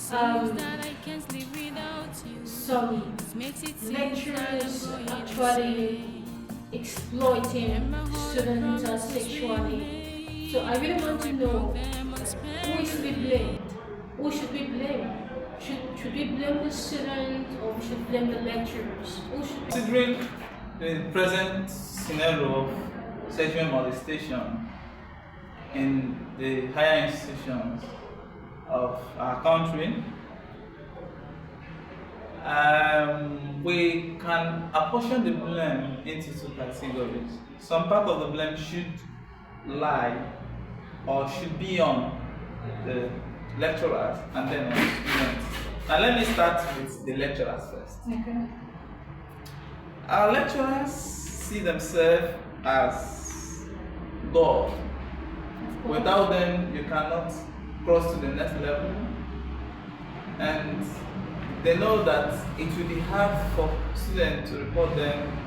some lecturers actually exploiting students sexually. So I really want to know, who is to be blamed? Who should we blame? Should we blame the student, or we should blame the lecturers? Who should we... Considering the present scenario of sexual molestation in the higher institutions of our country, we can apportion the blame into two categories. Some part of the blame should lie or should be on the lecturers and then on the students. Now let me start with the lecturers first. Okay. Our lecturers see themselves as God. Without them, you cannot cross to the next level. And they know that it will be hard for students to report them,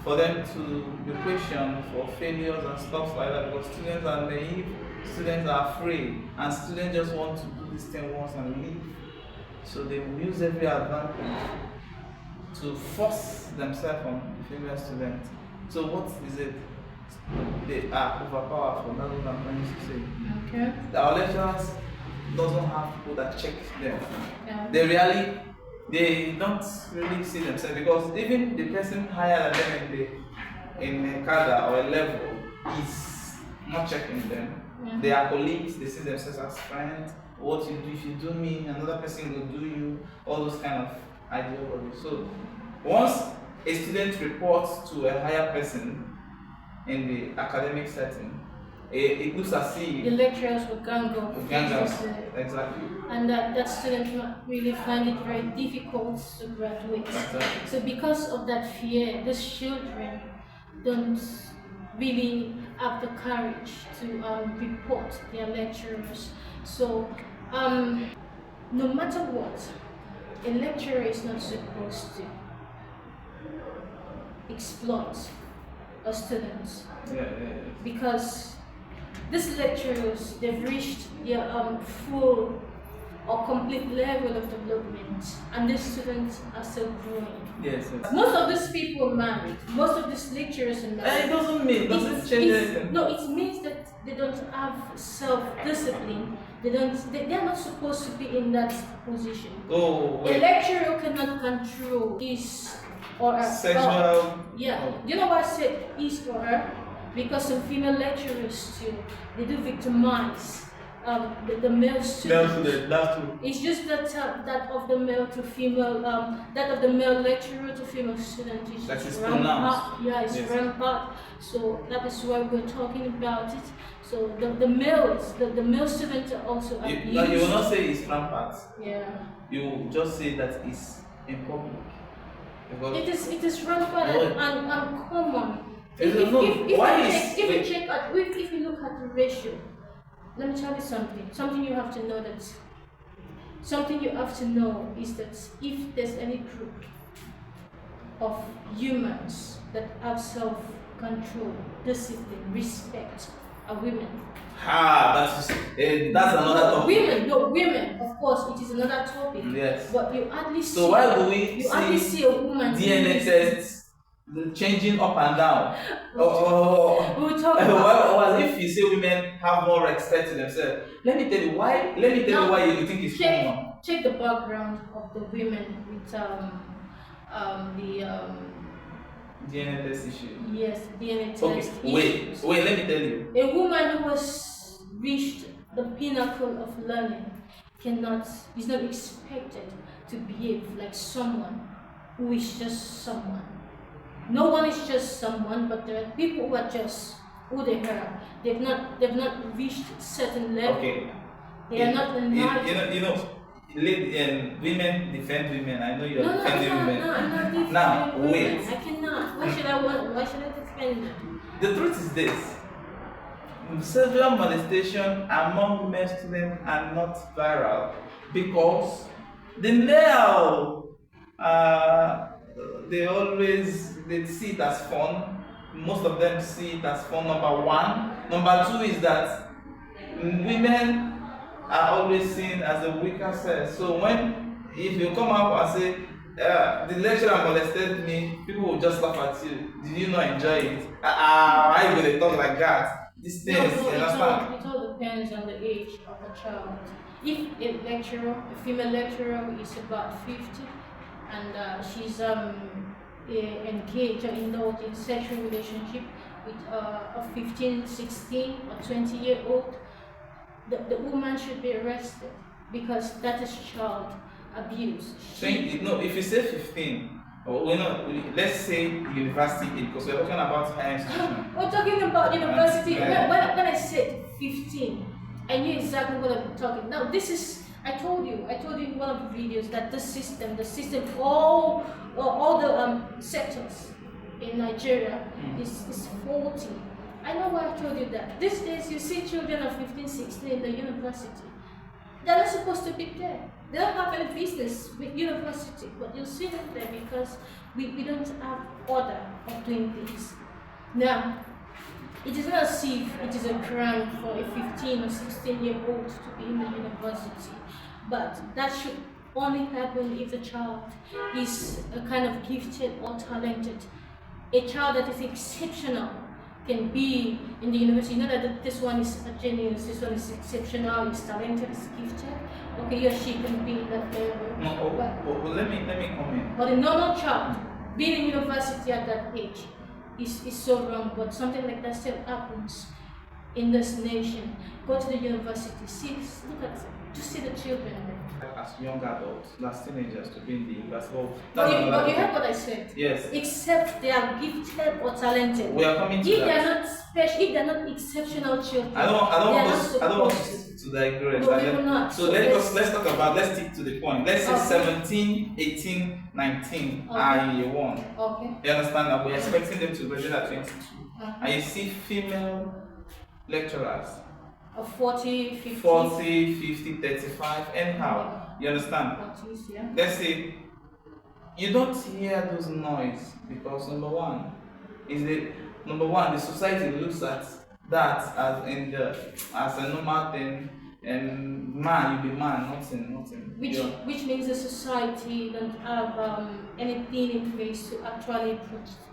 for them to be questioned for failures and stuff like that, because students are naive, students are afraid, and students just want to do this thing once and leave. So they will use every advantage to force themselves on the female student. So what is it? They are overpowerful, that's what I'm trying to say. Okay. Our lecturers doesn't have people that check them. Yeah. They don't really see themselves, because even the person higher than them in a cadre or a level is not checking them. Yeah. They are colleagues, they see themselves as friends. What you do, if you do me, another person will do you, all those kind of ideologies. So once a student reports to a higher person in the academic setting, it looks as if The lecturers will gang up. Exactly. And that student might really find it very difficult to graduate. Exactly. So because of that fear, these children don't really have the courage to report their lecturers. So no matter what, a lecturer is not supposed to exploit a student, because these lecturers, they've reached their full or complete level of development, and these students are still growing. Yes. Most of these people are married. Most of these lecturers are married. It doesn't change anything. No, it means that they don't have self-discipline. They are not supposed to be in that position. Oh, A wait. lecturer cannot control his or her. Sexual. Yeah. Oh. Do you know why I said his or her? Because some female lecturers too, they do victimize the male students. That's true. It's just that that of the male to female, that of the male lecturer to female student is That just is rampant. pronounced. Yeah, it's Yes. rampant. So that is why we're talking about it. So the males, the male students are also abused. You will not say it's rampant. Yeah. You will just say that it's in public. Because It is rampant and common. If you look at the ratio, let me tell you something you have to know is that if there's any group of humans that have self-control, discipline, respect, are women. that's another topic. Women, of course, it is another topic. Yes. But you hardly see. So why do we see a woman DNA tests changing up and down? We'll talk about Or as if you say women have more respect to themselves. Let me tell you why you think it's common. Check the background of the women with the DNA test issue. yes, DNA test. Okay, issues. wait, let me tell you. A woman who has reached the pinnacle of learning is not expected to behave like someone who is just someone. No one is just someone, but there are people who are just who they are. They've not reached certain level. Okay. They are not enlightened. Women defend women. I know you're defending I'm women. not defending Now, women. wait. I cannot. Why should I defend them? The truth is this: sexual molestation among women students are not viral because the male, they see it as fun. Most of them see it as fun. Number one. Number two is that women are always seen as the weaker sex. So if you come out and say, the lecturer molested me, people will just laugh at you. Did you not enjoy it? Why you gonna talk like that? These things, No, you understand? it all depends on the age of the child. If a female lecturer is about 50 and she's engaged or indulged in sexual relationship with a 15, 16 or 20-year-old, the woman should be arrested because that is child abuse. So if you say 15, or let's say university age, because we're talking about higher institution. We're talking about university. Yeah. When I said 15, I knew exactly what I'm talking. Now this is, I told you in one of the videos that the system, all the sectors in Nigeria is faulty. I know why I told you that. These days you see children of 15, 16 in the university. They're not supposed to be there. They don't have any business with university, but you see them there because we don't have order of doing things. Now, it is not as if it is a crime for a 15 or 16-year-old to be in the university, but that should only happen if the child is a kind of gifted or talented. A child that is exceptional can be in the university. You know that this one is a genius, this one is exceptional, is talented, is gifted. Okay, he or she can be in that level. No, but let me come in. But a normal child being in university at that age is so wrong, but something like that still happens in this nation. Go to the university, look at just see the children there. As young adults, as teenagers, to be in the university. But you heard what I said. Yes. Except they are gifted or talented. We are coming to if that. they are not special, if they are not exceptional children, I don't want to digress. No, we will not. So let's stick to the point. Let's say 17, 18, 19 are year one. Okay. You understand that we're expecting them to graduate at 22. And you see female lecturers of 40, 50. 40, 50, 35, anyhow. You understand? 40s, yeah. Let's say you don't hear those noise because number one, the society looks at that as a normal thing, and man, you be man, nothing. Which means the society don't have anything in place to actually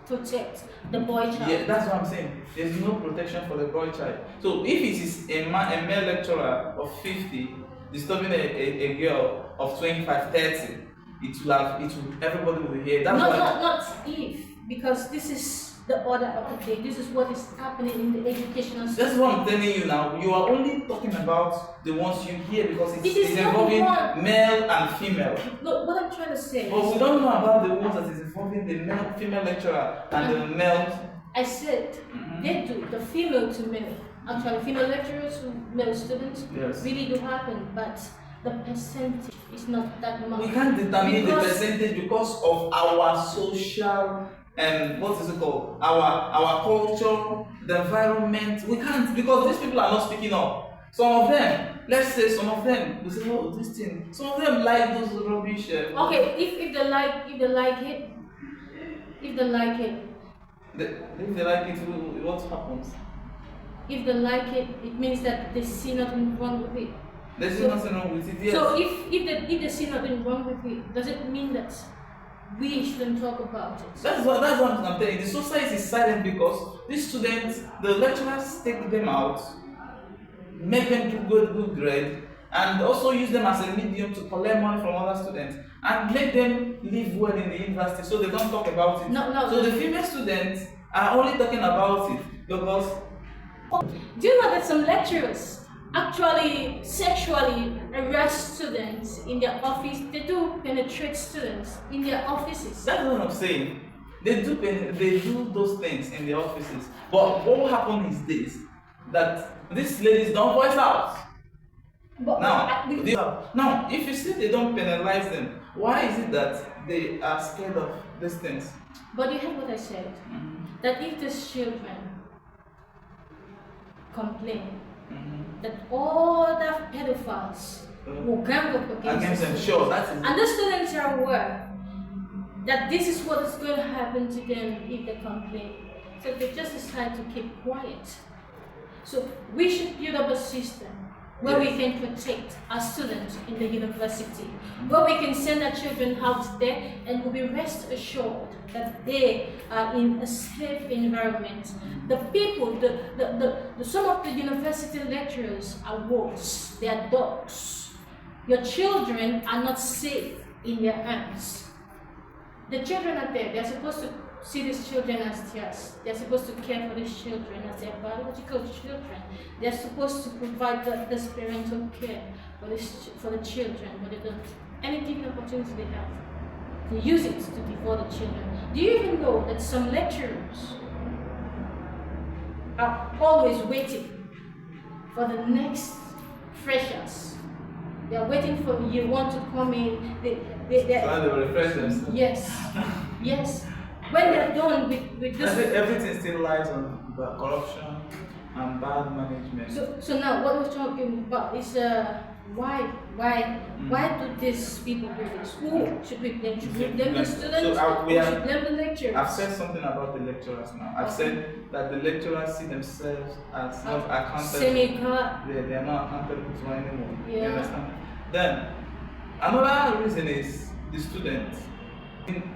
protect the boy child. Yeah, that's what I'm saying. There's no protection for the boy child. So if it is a male lecturer of 50 disturbing a girl of 25, 30, everybody will hear. That's not if, because this is the order of the day. This is what is happening in the educational system. That's what I'm telling you now. You are only talking about the ones you hear because it's involving male and female. No, what I'm trying to say. But we don't know about the ones that is involving the female lecturer and the male. I said they do, the female to male. Actually, female lecturers to male students really do happen, but the percentage is not that much. We can't determine the percentage because of our social what is it called? Our culture, the environment. We can't, because these people are not speaking up. Some of them, let's say some of them, they say, oh, this thing. Some of them like those rubbish. Okay, if they like it, if they like it, what happens? If they like it, it means that they see nothing wrong with it. There's nothing wrong with it. Yes. So if they see nothing wrong with it, does it mean that we shouldn't talk about it? That's what I'm telling you. The society is silent because these students, the lecturers take them out, make them do good grade, and also use them as a medium to collect money from other students and make them live well in the university, so they don't talk about it. So the female students are only talking about it because. Do you know that some lecturers actually sexually arrest students in their office? They do penetrate students in their offices. That's what I'm saying. They do those things in their offices. But what will happen is this: that these ladies don't voice out. But now, if you say they don't penalize them, why is it that they are scared of these things? But you heard what I said. That if these children complain, that all the pedophiles will gang up against them. Sure, that is. And the students are aware that this is what is going to happen to them if they complain. So they just decide to keep quiet. So we should build up a system where Yes. we can protect our students in the university, where we can send our children out there and we'll be rest assured that they are in a safe environment. The people, some of the university lecturers are wolves, they are dogs. Your children are not safe in their hands. The children are there, they're supposed to see these children as theirs. They're supposed to care for these children as their biological children. They're supposed to provide this parental care for the children, but they don't. Any given opportunity they have, they use it to devour the children. Do you even know that some lecturers are always waiting for the next freshers? They are waiting for year one to come in. So they will refresh themselves. Yes, yes. When they're done with this, Everything still lies on corruption and bad management. So now what we're talking about is why do these people do this? Who should we blame? Should we blame the students? Or should we blame the lecturers? I've said something about the lecturers now. I've said that the lecturers see themselves as not accountable. They are not accountable to anyone. Yeah. You understand? Then another reason is the students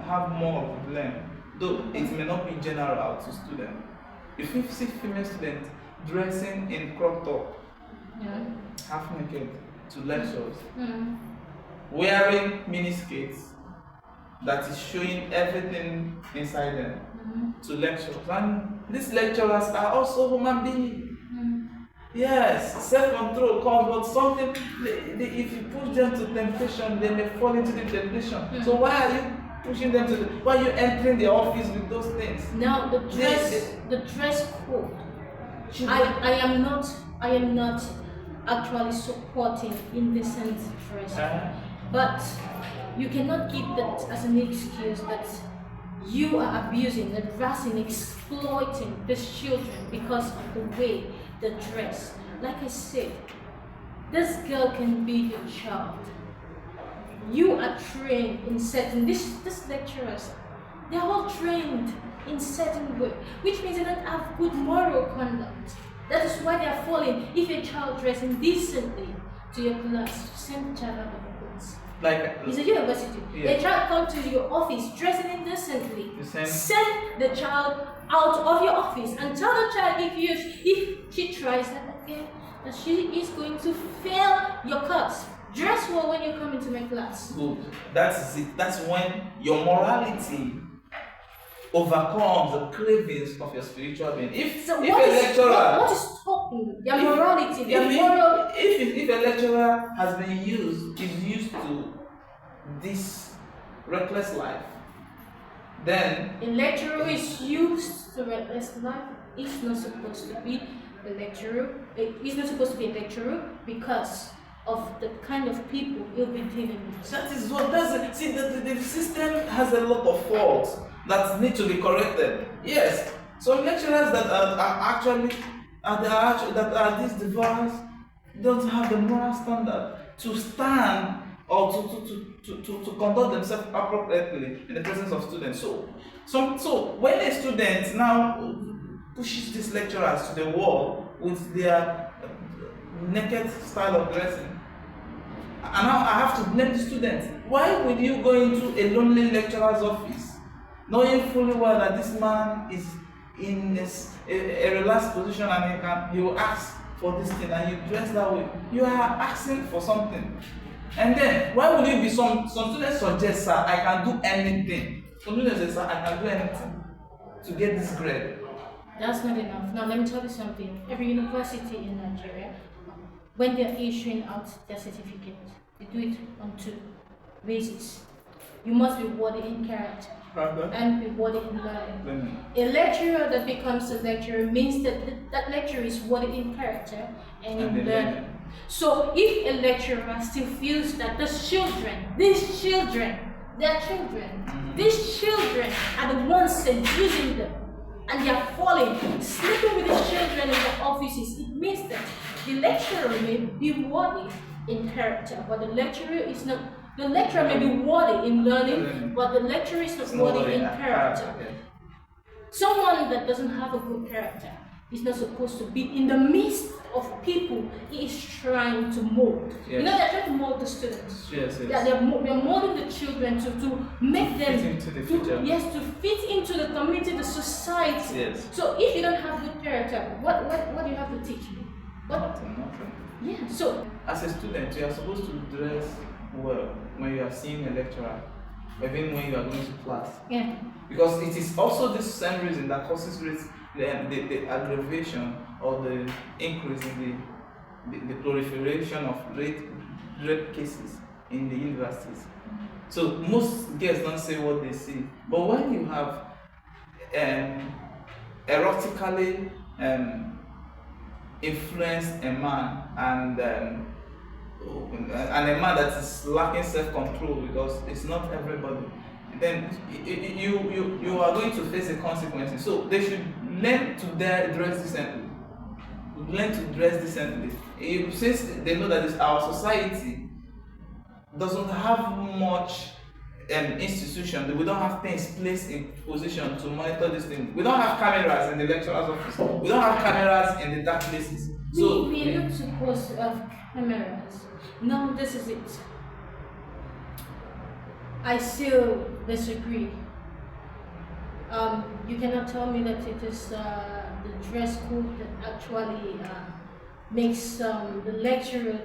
have more of the blame, though it may not be general to students. If you see female students dressing in crop top, half naked to lectures, wearing mini skirts that is showing everything inside them to lectures, and these lecturers are also human beings. Yes, self-control comes, but something, if you push them to temptation, they may fall into the temptation. So why are you pushing them to why are you entering the office with those things? Now the dress code. I am not actually supporting indecent dress, but you cannot give that as an excuse that you are abusing, harassing, exploiting these children because of the way they dress. Like I said, this girl can be your child. You are trained in certain, these lecturers, they're all trained in certain way, which means they don't have good moral conduct. That is why they are falling. If a child dressing decently to your class, send the child out of the class. Like it's a university. Yeah. A child comes to your office dressing indecently. Send the child out of your office and tell the child if she tries that again, that she is going to fail your class. Dress well when you come into my class. Good. That's it. That's when your morality overcomes the cravings of your spiritual being. If a lecturer, what is stopping their morality, their moral? If a lecturer has been is used to this reckless life, then a lecturer is used to reckless life. It's not supposed to be a lecturer. It's not supposed to be a lecturer because of the kind of people you'll be dealing with. That is what does it. See, the system has a lot of faults that need to be corrected. Yes, some lecturers that are these devourers don't have the moral standard to stand or to conduct themselves appropriately in the presence of students. So when a student now pushes these lecturers to the wall with their naked style of dressing, and now I have to blame the students. Why would you go into a lonely lecturer's office, knowing fully well that this man is in a relaxed position and he will ask for this thing, and you dress that way? You are asking for something. And then why would you be some students suggest, sir, I can do anything. Some students say, sir, I can do anything to get this grade. That's not enough. Now let me tell you something. Every university in Nigeria, when they're issuing out their certificate, they do it on two bases. You must be worthy in character and be worthy in learning. A lecturer that becomes a lecturer means that lecturer is worthy in character and in learning. So if a lecturer still feels that these children, they're children, these children are the ones seducing them, and they are falling, sleeping with the children in the offices, it means that the lecturer may be worthy in character, but the lecturer is not. The lecturer may be worthy in learning, but the lecturer is not worthy in character. Someone that doesn't have a good character is not supposed to be in the midst of people he is trying to mold. Yes. You know, they're trying to mold the students. Yes, yes. They're molding the children to make them fit into the future. Yes, to fit into the community, the society. Yes. So if you don't have good character, what do you have to teach me? Nothing. Yeah. So as a student, you are supposed to dress well when you are seeing a lecturer, even when you are going to class. yeah. Because it is also this same reason that causes the aggravation or the increase in the proliferation of rape cases in the universities. So most girls don't say what they see. But when you have erotically influenced a man and a man that is lacking self-control, because it's not everybody, then you are going to face the consequences. So they should learn to dress decently. Since they know that our society doesn't have much institution, we don't have things placed in position to monitor this thing. We don't have cameras in the lecturer's office. We don't have cameras in the dark places. So we are not supposed to have cameras. No, this is it. I still disagree. You cannot tell me that it is the dress code that actually makes the lecturer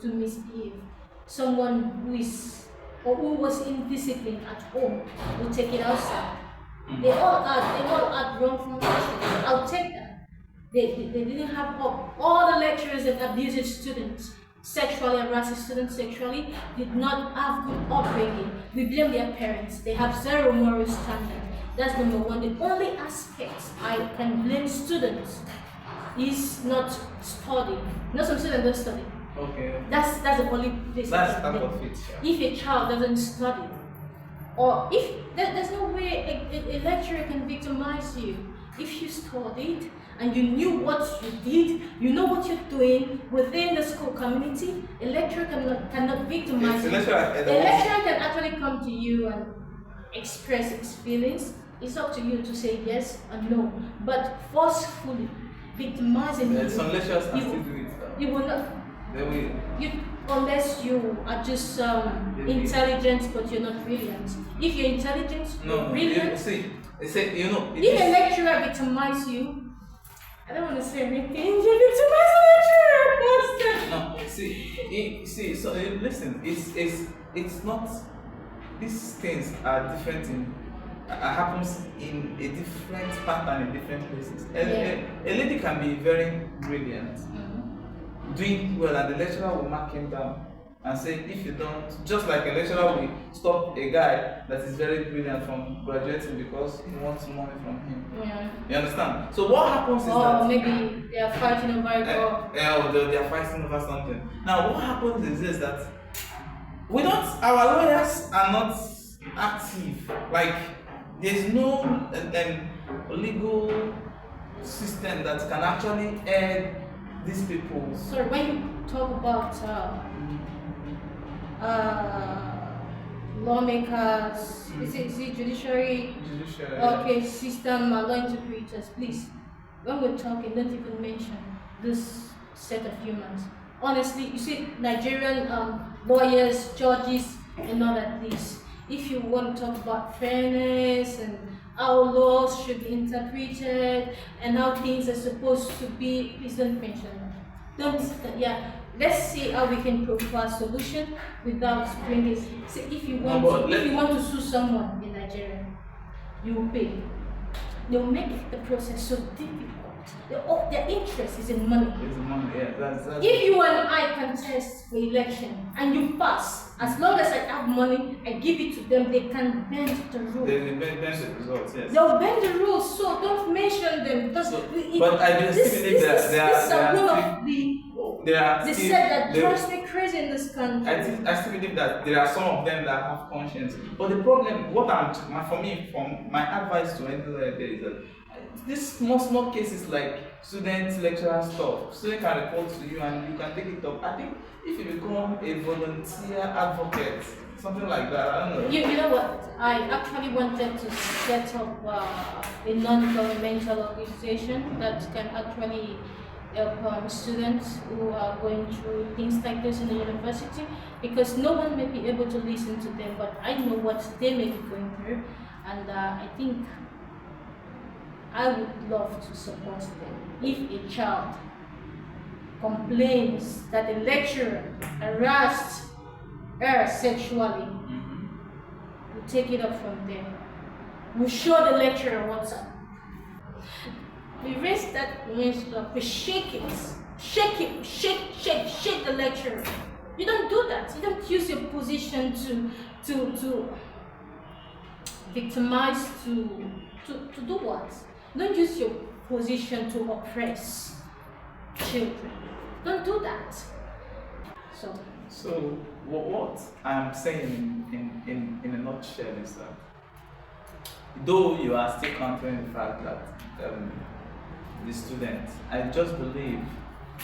to misbehave. Someone who is or who was indisciplined at home will take it outside. They all act wrong from lecture. I'll take that. They didn't have all the lecturers that abused students, sexually harassed students sexually, did not have good upbringing. We blame their parents. They have zero moral standard. That's number one. The only aspect I can blame students is not studying. Not some students don't study. okay. That's the only place. That's type of it. Yeah. If a child doesn't study, or if there's no way a lecturer can victimize you. If you studied and you knew what you did, you know what you're doing within the school community, a lecturer cannot victimize you. A lecturer can actually come to you and express his feelings. It's up to you to say yes or no. But forcefully victimizing you, some lecturers are still doing it. You will not. They will. Unless you are just intelligent but you're not brilliant. If you're intelligent, you're brilliant. If a lecturer victimizes you, I don't want to say anything. You victimize a lecturer. So listen. It's not. These things are different happens in a different pattern in different places. A lady can be very brilliant, doing well, and the lecturer will mark him down and say, if you don't, just like a lecturer will stop a guy that is very brilliant from graduating because he wants money from him. Yeah. You understand? So what happens is that... Or maybe they are fighting over it. They are fighting over something. Now what happens is this, that our lawyers are not active. Like, there's no legal system that can actually aid these people. So when you talk about lawmakers, is it judiciary? Judiciary. Okay, system, law interpreters, please. When we're talking, don't even mention this set of humans. Honestly, you see, Nigerian lawyers, judges, and all that. Please, if you want to talk about fairness and how laws should be interpreted and how things are supposed to be, please don't mention that. Let's see how we can provide a solution without bringing. See, if you want to sue someone in Nigeria, you will pay. They'll make the process so difficult. Their interest is in money. It's money, yeah. That's if you and I contest for election and you pass, as long as I have money, I give it to them, they can bend the rules. They bend the results, yes. They'll bend the rules, so don't mention them. Because but I just believe that they said that drives me crazy in this country. I still believe that there are some of them that have conscience. But the problem, my advice to any lawyer is that these small cases like student lecturer stuff, student can report to you and you can take it up. I think if you become a volunteer advocate something like that. I don't know. You know what? I actually wanted to set up a non-governmental organization that can actually help students who are going through things like this in the university, because no one may be able to listen to them, but I know what they may be going through, and I think I would love to support them. If a child complains that the lecturer harassed her sexually, we take it up from there. We show the lecturer what's up. We raise that range up, we shake it, shake the lecturer. You don't do that. You don't use your position to victimize, to do what? Don't use your position to oppress children. Don't do that. So what I'm saying in a nutshell is that though you are still countering the fact that the student, I just believe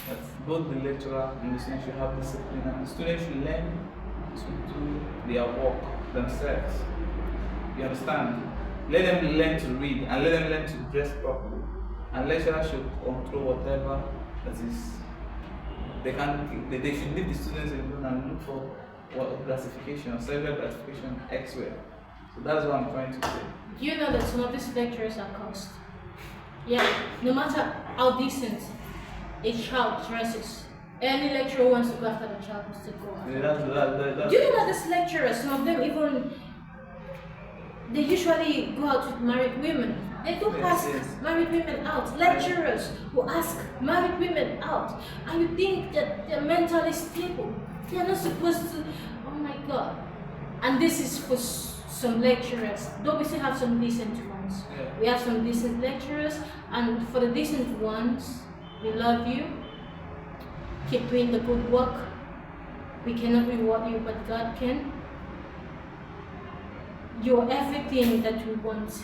that both the lecturer and the student should have discipline, and the student should learn to do their work themselves. You understand? Let them learn to read and let them learn to dress properly. And lecturer should control whatever that is. They should leave the students alone and look for what gratification or self gratification elsewhere. So that's what I'm trying to say. Do you know that some of these lecturers are cursed? Yeah, no matter how decent a child dresses, any lecturer who wants to go after the child has to go after. That's Do you know that these lecturers, some of them even, they usually go out with married women. They do ask married women out. Lecturers who ask married women out. And you think that they're mentally stable. They're not supposed to, oh my God. And this is for some lecturers. Though we still have some decent ones. We have some decent lecturers. And for the decent ones, we love you. Keep doing the good work. We cannot reward you, but God can. You're everything that we want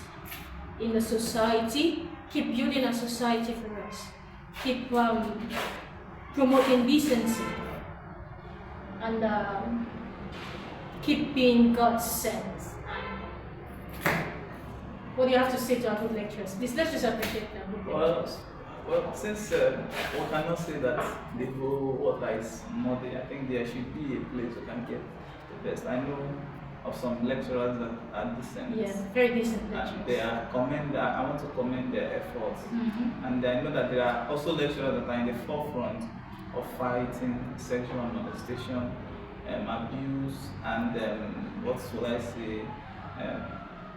in a society. Keep building a society for us. Keep promoting decency. And keep being God sent. What do you have to say to our good lecturers? These lecturers appreciate them. Well, since we cannot say that the whole water is muddy, I think there should be a place we can get the best. I know of some lecturers that are decent. Yes, very decent lecturers. And they are I want to commend their efforts. And I know that there are also lecturers that are in the forefront of fighting sexual molestation, abuse, and what should I say,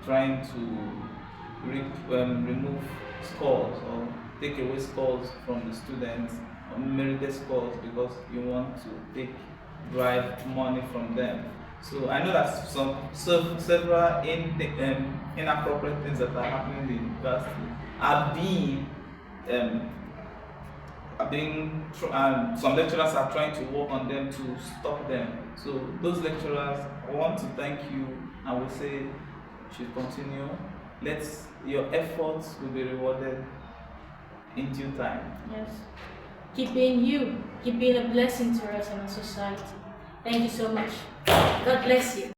trying to remove scores or take away scores from the students, or merited scores, because you want to bribe money from them. So I know that several inappropriate things that are happening in the university are being some lecturers are trying to work on them to stop them. So those lecturers, I want to thank you, and we say you should continue. Your efforts will be rewarded in due time. Yes. Keep being you. Keep being a blessing to us and our society. Thank you so much. God bless you.